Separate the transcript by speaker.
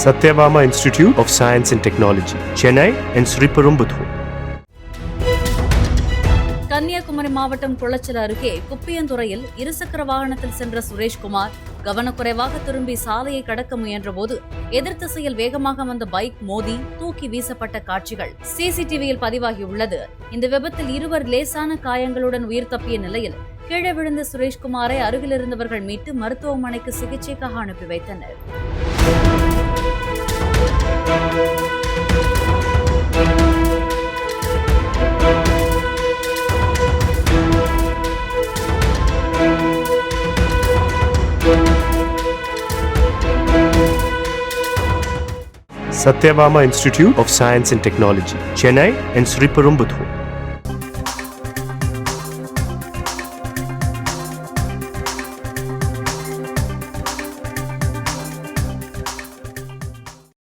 Speaker 1: Satyabama Institute of Science and Technology, Chennai and Sriperumbudur.
Speaker 2: Kanyakumari மாவட்டம் குளச்சல் அருகே குப்பியந்துறையில் இருசக்கர வாகனத்தில் சென்ற சுரேஷ்குமார் கவனக்குறைவாக திரும்பி சாலையை கடக்க முயன்றபோது எதிர் திசையில் வேகமாக வந்த பைக் மோதி தூக்கி வீசப்பட்ட காட்சிகள் சிசிடிவியில் பதிவாகியுள்ளது. இந்த விபத்தில் இருவர் லேசான காயங்களுடன் உயிர் தப்பிய நிலையில் கீழே விழுந்த சுரேஷ்குமாரை அருகில் இருந்தவர்கள் மீட்டு மருத்துவமனைக்கு சிகிச்சைக்காக அனுப்பி வைத்தனர்.
Speaker 1: Satyabama Institute of Science and Technology, Chennai and Sriperumbudur.